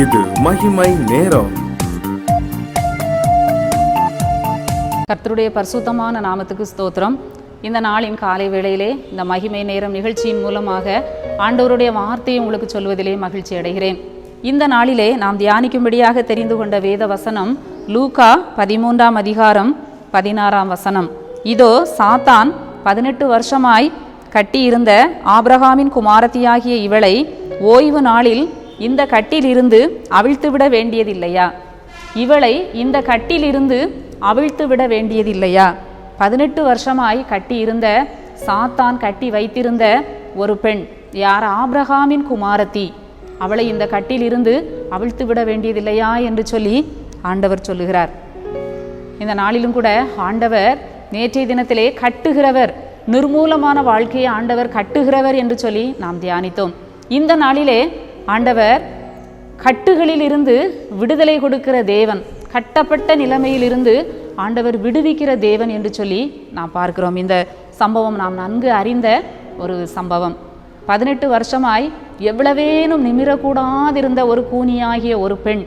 இது மகிமை நேரம். கர்த்தருடைய பரிசுத்தமான நாமத்துக்கு ஸ்தோத்திரம். இந்த நாளின் காலை வேளையிலே இந்த மகிமை நேரம் நிகழ்ச்சியின் மூலமாக ஆண்டவருடைய வார்த்தையை உங்களுக்கு சொல்வதிலே மகிழ்ச்சி அடைகிறேன். இந்த நாளிலே நாம் தியானிக்கும்படியாக தெரிந்து கொண்ட வேத வசனம் லூக்கா 13ஆம் அதிகாரம் 16ஆம் வசனம். இதோ சாத்தான் 18 வருஷமாய் கட்டியிருந்த ஆபிரகாமின் குமாரத்தியாகிய இவளை ஓய்வு நாளில் இந்த கட்டிலிருந்து அவிழ்த்து விட வேண்டியதில்லையா? இவளை இந்த கட்டிலிருந்து அவிழ்த்து விட வேண்டியதில்லையா? 18 வருஷமாய் கட்டியிருந்த சாத்தான் கட்டி வைத்திருந்த ஒரு பெண் யார்? ஆபிரகாமின் குமாரத்தி. அவளை இந்த கட்டிலிருந்து அவிழ்த்து விட வேண்டியதில்லையா என்று சொல்லி ஆண்டவர் சொல்லுகிறார். இந்த நாளிலும் கூட ஆண்டவர் நேற்றைய தினத்திலே கட்டுகிறவர், நிர்மூலமான வாழ்க்கையை ஆண்டவர் கட்டுகிறவர் என்று சொல்லி நாம் தியானித்தோம். இந்த நாளிலே ஆண்டவர் கட்டுகளில் இருந்து விடுதலை கொடுக்கிற தேவன், கட்டப்பட்ட நிலைமையிலிருந்து ஆண்டவர் விடுவிக்கிற தேவன் என்று சொல்லி நாம் பார்க்கிறோம். இந்த சம்பவம் நாம் நன்கு அறிந்த ஒரு சம்பவம். 18 வருஷமாய் எவ்வளவேனும் நிமிரக்கூடாதிருந்த ஒரு கூனியாகிய ஒரு பெண்,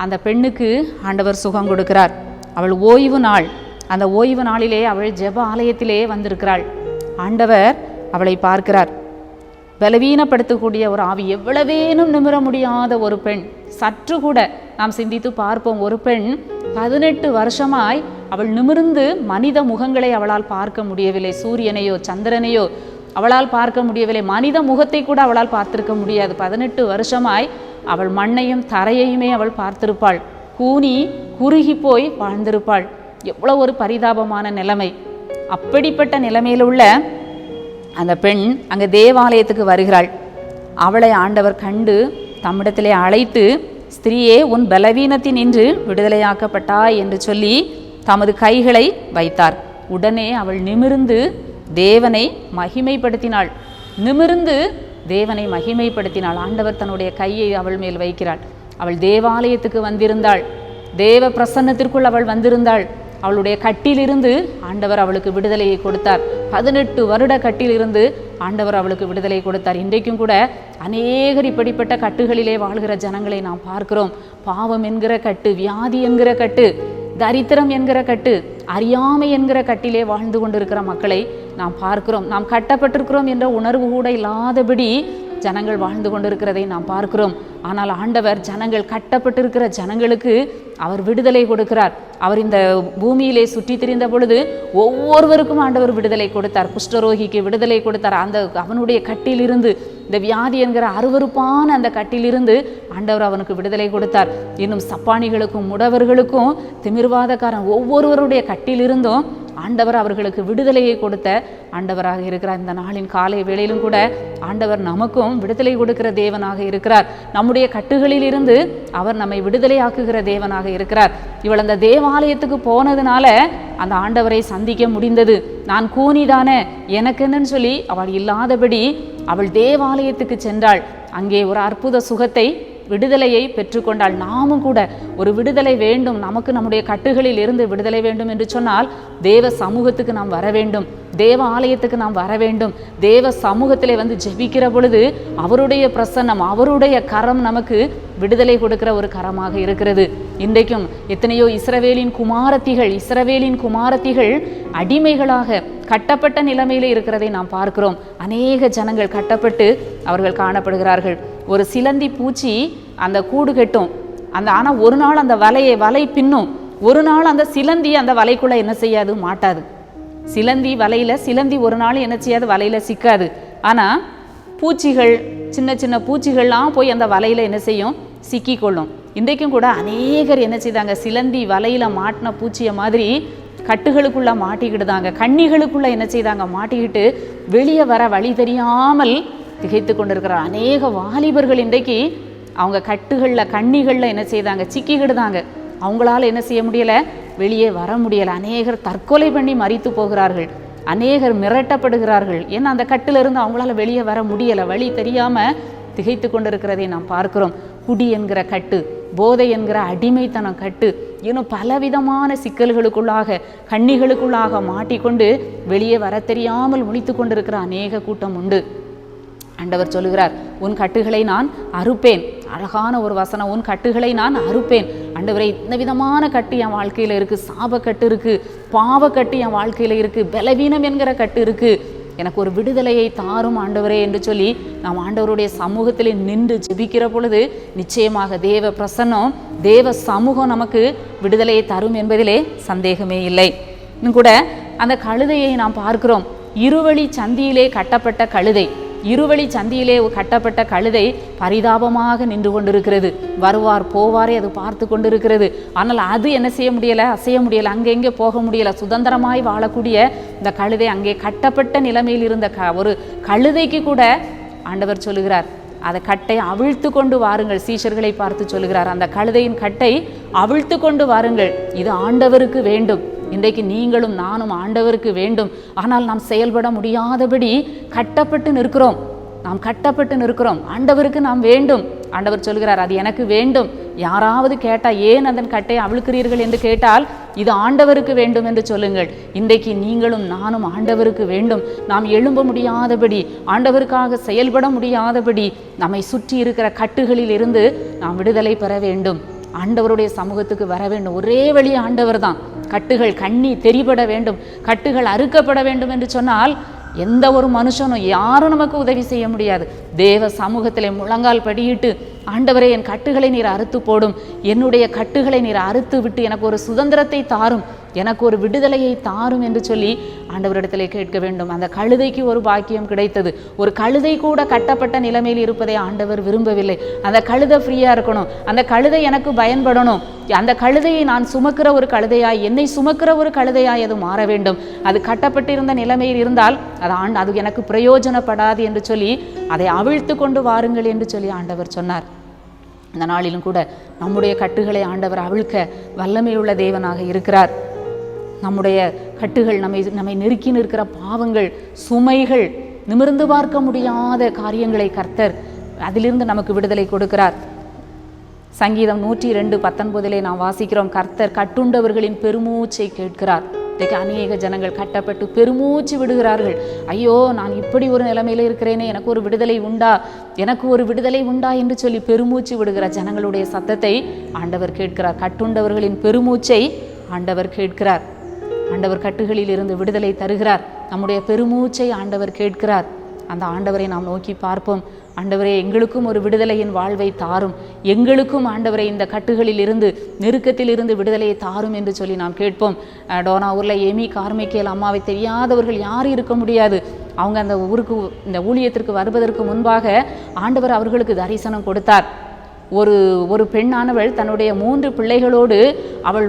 அந்த பெண்ணுக்கு ஆண்டவர் சுகம் கொடுக்கிறார். அவள் ஓய்வு நாள், அந்த ஓய்வு நாளிலே அவள் ஜெப ஆலயத்திலே வந்திருக்கிறாள். ஆண்டவர் அவளை பார்க்கிறார். பலவீனப்படுத்தக்கூடிய ஒரு ஆவி, எவ்வளவேனும் நிமிர முடியாத ஒரு பெண். சற்று கூட நாம் சிந்தித்து பார்ப்போம். ஒரு பெண் 18 வருஷமாய் அவள் நிமிர்ந்து மனித முகங்களை அவளால் பார்க்க முடியவில்லை. சூரியனையோ சந்திரனையோ அவளால் பார்க்க முடியவில்லை. மனித முகத்தை கூட அவளால் பார்த்திருக்க முடியாது. 18 வருஷமாய் அவள் மண்ணையும் தரையையுமே அவள் பார்த்திருப்பாள். கூனி குறுகி போய் வாழ்ந்திருப்பாள். எவ்வளோ ஒரு பரிதாபமான நிலைமை. அப்படிப்பட்ட நிலைமையில் உள்ள அந்த பெண் அங்கே தேவாலயத்துக்கு வருகிறாள். அவளை ஆண்டவர் கண்டு தம்மிடத்திலே அழைத்து, ஸ்திரீயே, உன் பலவீனத்தினின்று விடுதலையாக்கப்பட்டாய் என்று சொல்லி தமது கைகளை வைத்தார். உடனே அவள் நிமிர்ந்து தேவனை மகிமைப்படுத்தினாள். நிமிர்ந்து தேவனை மகிமைப்படுத்தினாள். ஆண்டவர் தன்னுடைய கையை அவள் மேல் வைக்கிறாள். அவள் தேவாலயத்துக்கு வந்திருந்தாள். தேவ பிரசன்னத்திற்குள் அவள் வந்திருந்தாள். அவளுடைய கட்டிலிருந்து ஆண்டவர் அவளுக்கு விடுதலையை கொடுத்தார். 18 வருட கட்டிலிருந்து ஆண்டவர் அவளுக்கு விடுதலை கொடுத்தார். இன்றைக்கும் கூட அநேகர் இப்படிப்பட்ட கட்டுகளிலே வாழ்கிற ஜனங்களை நாம் பார்க்கிறோம். பாவம் என்கிற கட்டு, வியாதி என்கிற கட்டு, தரித்திரம் என்கிற கட்டு, அறியாமை என்கிற கட்டிலே வாழ்ந்து கொண்டிருக்கிற மக்களை நாம் பார்க்கிறோம். நாம் கட்டப்பட்டிருக்கிறோம் என்ற உணர்வு கூட இல்லாதபடி ஜனங்கள் வாழ்ந்து கொண்டிருக்கிறதை நாம் பார்க்கிறோம். ஆனால் ஆண்டவர் ஜனங்கள், கட்டப்பட்டிருக்கிற ஜனங்களுக்கு அவர் விடுதலை கொடுக்கிறார். அவர் இந்த பூமியிலே சுற்றி திரிந்த பொழுது ஒவ்வொருவருக்கும் ஆண்டவர் விடுதலை கொடுத்தார். குஷ்டரோகிக்கு விடுதலை கொடுத்தார். அந்த அவனுடைய கட்டிலிருந்து, இந்த வியாதி என்கிற அருவருப்பான அந்த கட்டிலிருந்து ஆண்டவர் அவனுக்கு விடுதலை கொடுத்தார். இன்னும் சப்பானிகளுக்கும் முடவர்களுக்கும் திமிர்வாதக்காரன் ஒவ்வொருவருடைய கட்டிலிருந்தும் ஆண்டவர் அவர்களுக்கு விடுதலையை கொடுத்த ஆண்டவராக இருக்கிறார். இந்த நாளின் காலை வேளையிலும் கூட ஆண்டவர் நமக்கும் விடுதலை கொடுக்கிற தேவனாக இருக்கிறார். நம்முடைய கட்டுகளில் இருந்து அவர் நம்மை விடுதலையாக்குகிற தேவனாக இருக்கிறார். இவள் அந்த தேவாலயத்துக்கு போனதுனால அந்த ஆண்டவரை சந்திக்க முடிந்தது. நான் கூனிதானே, எனக்கு என்னன்னு சொல்லி அவள் இல்லாதபடி அவள் தேவாலயத்துக்கு சென்றாள். அங்கே ஒரு அற்புத சுகத்தை, விடுதலையை பெற்றுக்கொண்டாள். நாமும் கூட ஒரு விடுதலை வேண்டும், நமக்கு நம்முடைய கட்டுகளில் இருந்து விடுதலை வேண்டும் என்று சொன்னால் தேவ சமூகத்துக்கு நாம் வர வேண்டும், தேவ ஆலயத்துக்கு நாம் வர வேண்டும். தேவ சமூகத்திலே வந்து ஜெபிக்கிற பொழுது அவருடைய பிரசன்னம், அவருடைய கரம் நமக்கு விடுதலை கொடுக்கிற ஒரு கரமாக இருக்கிறது. இன்றைக்கும் எத்தனையோ இஸ்ரவேலின் குமாரத்திகள் அடிமைகளாக கட்டப்பட்ட நிலைமையிலே இருக்கிறதை நாம் பார்க்கிறோம். அநேக ஜனங்கள் கட்டப்பட்டு அவர்கள் காணப்படுகிறார்கள். ஒரு சிலந்தி பூச்சி அந்த கூடு கட்டும், ஆனால் ஒரு நாள் அந்த வலை பின்னும், ஒரு நாள் அந்த சிலந்தி அந்த வலைக்குள்ள என்ன செய்யாது, மாட்டாது. சிலந்தி ஒரு நாள் என்ன செய்யாது, வலையில சிக்காது. ஆனால் பூச்சிகள், சின்ன சின்ன பூச்சிகள்லாம் போய் அந்த வலையில என்ன செய்யும், சிக்கி கொள்ளும். இன்றைக்கும் கூட அநேகர் என்ன செய்தாங்க, சிலந்தி வலையில மாட்டின பூச்சியை மாதிரி கட்டுகளுக்குள்ள மாட்டிக்கிட்டுதாங்க, கண்ணிகளுக்குள்ள என்ன செய்தாங்க, மாட்டிக்கிட்டு வெளியே வர வழி தெரியாமல் திகைத்து கொண்டிருக்கிற அநேக வாலிபர்கள் இன்றைக்கு அவங்க கண்ணிகளில் என்ன செய்தாங்க, சிக்கிக்கிடுதாங்க. அவங்களால என்ன செய்ய முடியலை, வெளியே வர முடியலை. அநேகர் தற்கொலை பண்ணி மரித்து போகிறார்கள். அநேகர் மிரட்டப்படுகிறார்கள். ஏன்னா அந்த கட்டிலிருந்து அவங்களால வெளியே வர முடியலை, வழி தெரியாமல் திகைத்து கொண்டிருக்கிறதை நாம் பார்க்கிறோம். குடி என்கிற கட்டு, போதை என்கிற அடிமைத்தனம் கட்டு, இன்னும் பலவிதமான சிக்கல்களுக்குள்ளாக, கண்ணிகளுக்குள்ளாக மாட்டிக்கொண்டு வெளியே வர தெரியாமல் முழித்து கொண்டிருக்கிற அநேக கூட்டம் உண்டு. ஆண்டவர் சொல்லுகிறார், உன் கட்டுகளை நான் அறுப்பேன். அழகான ஒரு வசனம், உன் கட்டுகளை நான் அறுப்பேன். ஆண்டவரே, இந்த விதமான கட்டு என் வாழ்க்கையில் இருக்குது, சாபக்கட்டு இருக்குது, பாவக்கட்டு என் வாழ்க்கையில் இருக்குது, பலவீனம் என்கிற கட்டு இருக்குது, எனக்கு ஒரு விடுதலையை தாரும் ஆண்டவரே என்று சொல்லி நாம் ஆண்டவருடைய சமூகத்தில் நின்று ஜெபிக்கிற பொழுது நிச்சயமாக தேவ பிரசன்னம், தேவ சமூகம் நமக்கு விடுதலையை தரும் என்பதிலே சந்தேகமே இல்லை. இன்னும் கூட அந்த கழுதையை நாம் பார்க்கிறோம். இருவழி சந்தியிலே கட்டப்பட்ட கழுதை, இருவழி சந்தியிலே கட்டப்பட்ட கழுதை பரிதாபமாக நின்று கொண்டிருக்கிறது. வருவார் போவாரே அது பார்த்து கொண்டிருக்கிறது. ஆனால் அது என்ன செய்ய முடியலை, அசைய முடியலை, அங்கெங்கே போக முடியலை. சுதந்திரமாய் வாழக்கூடிய இந்த கழுதை அங்கே கட்டப்பட்ட நிலைமையில் இருந்த ஒரு கழுதைக்கு கூட ஆண்டவர் சொல்லுகிறார், அதை கட்டை அவிழ்த்து கொண்டு வாருங்கள். சீஷர்களை பார்த்து சொல்லுகிறார், அந்த கழுதையின் கட்டை அவிழ்த்து கொண்டு வாருங்கள், இது ஆண்டவருக்கு வேண்டும். இன்றைக்கு நீங்களும் நானும் ஆண்டவருக்கு வேண்டும். ஆனால் நாம் செயல்பட முடியாதபடி கட்டப்பட்டு நிற்கிறோம். நாம் கட்டப்பட்டு நிற்கிறோம். ஆண்டவருக்கு நாம் வேண்டும். ஆண்டவர் சொல்கிறார், அது எனக்கு வேண்டும். யாராவது கேட்டால் ஏன் அதன் கட்டை அவிழ்க்கிறீர்கள் என்று கேட்டால் இது ஆண்டவருக்கு வேண்டும் என்று சொல்லுங்கள். இன்றைக்கு நீங்களும் நானும் ஆண்டவருக்கு வேண்டும். நாம் எழும்ப முடியாதபடி, ஆண்டவருக்காக செயல்பட முடியாதபடி நம்மை சுற்றி இருக்கிற கட்டுகளில் இருந்து நாம் விடுதலை பெற வேண்டும். ஆண்டவருடைய சமூகத்துக்கு வர வேண்டும். ஒரே வழி ஆண்டவர் தான். கட்டுகள் கண்ணி தெரிபட வேண்டும், கட்டுகள் அறுக்கப்பட வேண்டும் என்று சொன்னால் எந்த ஒரு மனுஷனும் யாரும் நமக்கு உதவி செய்ய முடியாது. தேவ சமூகத்திலே முழங்கால் படியிட்டு, ஆண்டவரே என் கட்டுகளை நீர் அறுத்து போடும், என்னுடைய கட்டுகளை நீர் அறுத்து விட்டு எனக்கு ஒரு சுதந்திரத்தை தாரும், எனக்கு ஒரு விடுதலையை தாரும் என்று சொல்லி ஆண்டவரிடத்திலே கேட்க வேண்டும். அந்த கழுதைக்கு ஒரு பாக்கியம் கிடைத்தது. ஒரு கழுதை கூட கட்டப்பட்ட நிலைமையில் இருப்பதை ஆண்டவர் விரும்பவில்லை. அந்த கழுதை ஃப்ரீயாக இருக்கணும், அந்த கழுதை எனக்கு பயன்படணும், அந்த கழுதையை நான் சுமக்கிற ஒரு கழுதையாய், என்னை சுமக்கிற ஒரு கழுதையாய் அது மாற வேண்டும். அது கட்டப்பட்டிருந்த நிலைமையில் இருந்தால் அது எனக்கு பிரயோஜனப்படாது என்று சொல்லி அதை அவிழ்த்து கொண்டு வாருங்கள் என்று சொல்லி ஆண்டவர் சொன்னார். இந்த நாளிலும் கூட நம்முடைய கட்டுகளை ஆண்டவர் அவிழ்க்க வல்லமையுள்ள தேவனாக இருக்கிறார். நம்முடைய கட்டுகள், நம்மை நெருக்கி நிற்கிற பாவங்கள், சுமைகள், நிமிர்ந்து பார்க்க முடியாத காரியங்களை கர்த்தர் அதிலிருந்து நமக்கு விடுதலை கொடுக்கிறார். சங்கீதம் 102:19 நாம் வாசிக்கிறோம், கர்த்தர் கட்டுண்டவர்களின் பெருமூச்சை கேட்கிறார். இன்றைக்கு அநேக ஜனங்கள் கட்டப்பட்டு பெருமூச்சு விடுகிறார்கள். ஐயோ, நான் இப்படி ஒரு நிலைமையில இருக்கிறேனே, எனக்கு ஒரு விடுதலை உண்டா, எனக்கு ஒரு விடுதலை உண்டா என்று சொல்லி பெருமூச்சு விடுகிற ஜனங்களுடைய சத்தத்தை ஆண்டவர் கேட்கிறார். கட்டுண்டவர்களின் பெருமூச்சை ஆண்டவர் கேட்கிறார். ஆண்டவர் கட்டுகளில் இருந்து விடுதலை தருகிறார். நம்முடைய பெருமூச்சை ஆண்டவர் கேட்கிறார். அந்த ஆண்டவரை நாம் நோக்கி பார்ப்போம். ஆண்டவரே, எங்களுக்கும் ஒரு விடுதலையின் வாழ்வை தாரும், எங்களுக்கும் ஆண்டவரை இந்த கட்டுகளில் இருந்து, நெருக்கத்தில் இருந்து விடுதலையை தாரும் என்று சொல்லி நாம் கேட்போம். டோனா ஊரில் எமி கார்மிக்கேல் அம்மாவை தெரியாதவர்கள் யாரும் இருக்க முடியாது. அவங்க அந்த ஊருக்கு, இந்த ஊழியத்திற்கு வருவதற்கு முன்பாக ஆண்டவர் அவர்களுக்கு தரிசனம் கொடுத்தார். ஒரு பெண்ணானவள் தன்னுடைய 3 பிள்ளைகளோடு அவள்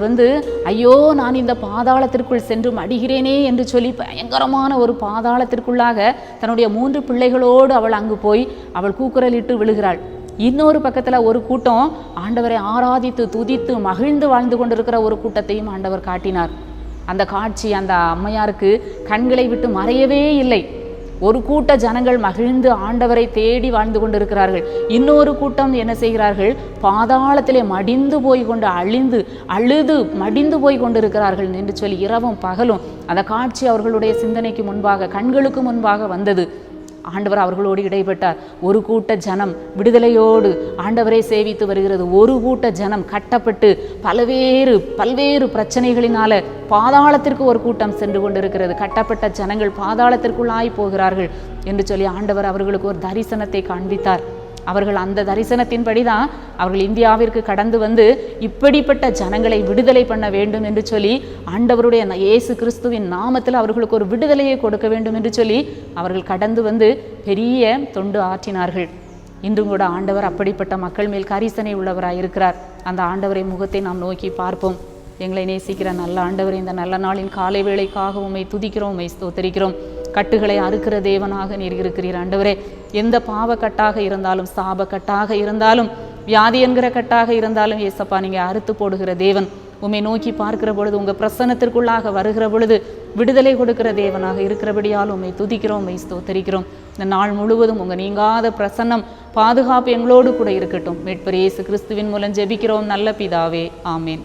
ஐயோ, நான் இந்த பாதாளத்திற்குள் சென்று மடிகிறேனே என்று சொல்லி பயங்கரமான ஒரு பாதாளத்திற்குள்ளாக தன்னுடைய 3 பிள்ளைகளோடு அவள் அங்கு போய் அவள் கூக்குரலிட்டு விழுகிறாள். இன்னொரு பக்கத்தில் ஒரு கூட்டம் ஆண்டவரை ஆராதித்து துதித்து மகிழ்ந்து வாழ்ந்து கொண்டிருக்கிற ஒரு கூட்டத்தையும் ஆண்டவர் காட்டினார். அந்த காட்சி அந்த அம்மையாருக்கு கண்களை விட்டு மறையவே இல்லை. ஒரு கூட்ட ஜனங்கள் மகிழ்ந்து ஆண்டவரை தேடி வாழ்ந்து கொண்டிருக்கிறார்கள். இன்னொரு கூட்டம் என்ன செய்கிறார்கள், பாதாளத்திலே மடிந்து போய் கொண்டு அழுது மடிந்து போய் கொண்டிருக்கிறார்கள் என்று சொல்லி இரவும் பகலும் அந்த காட்சி அவர்களுடைய சிந்தனைக்கு முன்பாக, கண்களுக்கு முன்பாக வந்தது. ஆண்டவர் அவர்களோடு இடைப்பட்டார். ஒரு கூட்ட ஜனம் விடுதலையோடு ஆண்டவரை சேவித்து வருகிறது. ஒரு கூட்ட ஜனம் கட்டப்பட்டு பல்வேறு பிரச்சனைகளினால பாதாளத்திற்கு ஒரு கூட்டம் சென்று கொண்டிருக்கிறது. கட்டப்பட்ட ஜனங்கள் பாதாளத்திற்குள்ளாய் போகிறார்கள் என்று சொல்லி ஆண்டவர் அவர்களுக்கு ஒரு தரிசனத்தை காண்பித்தார். அவர்கள் அந்த தரிசனத்தின்படி தான் அவர்கள் இந்தியாவிற்கு கடந்து இப்படிப்பட்ட ஜனங்களை விடுதலை பண்ண வேண்டும் என்று சொல்லி ஆண்டவருடைய இயேசு கிறிஸ்துவின் நாமத்தில் அவர்களுக்கு ஒரு விடுதலையை கொடுக்க வேண்டும் என்று சொல்லி அவர்கள் கடந்து பெரிய தொண்டு ஆற்றினார்கள். இன்றும் கூட ஆண்டவர் அப்படிப்பட்ட மக்கள் மேல் கரிசனை உள்ளவராய் இருக்கிறார். அந்த ஆண்டவரை முகத்தை நாம் நோக்கி பார்ப்போம். எங்களை நேசிக்கிற நல்ல ஆண்டவரை, இந்த நல்ல நாளின் காலை வேளைக்காக உம்மை துதிக்கிறோம், உம்மை ஸ்தோத்தரிக்கிறோம். கட்டுகளை அறுக்கிற தேவனாக நீர் இருக்கிறீர் ஆண்டவரே. எந்த பாவக்கட்டாக இருந்தாலும், சாபக்கட்டாக இருந்தாலும், வியாதி என்கிற கட்டாக இருந்தாலும் ஏசப்பா, நீங்கள் அறுத்து போடுகிற தேவன். உம்மை நோக்கி பார்க்கிற பொழுது, உங்கள் பிரசன்னத்திற்குள்ளாக வருகிற பொழுது விடுதலை கொடுக்கிற தேவனாக இருக்கிறபடியால் உம்மை துதிக்கிறோம், உம்மை ஸ்தோத்தரிக்கிறோம். இந்த நாள் முழுவதும் உங்கள் நீங்காத பிரசன்னம், பாதுகாப்பு எங்களோடு கூட இருக்கட்டும். மீட்பர் இயேசு கிறிஸ்துவின் மூலம் ஜெபிக்கிறோம் நல்ல பிதாவே, ஆமேன்.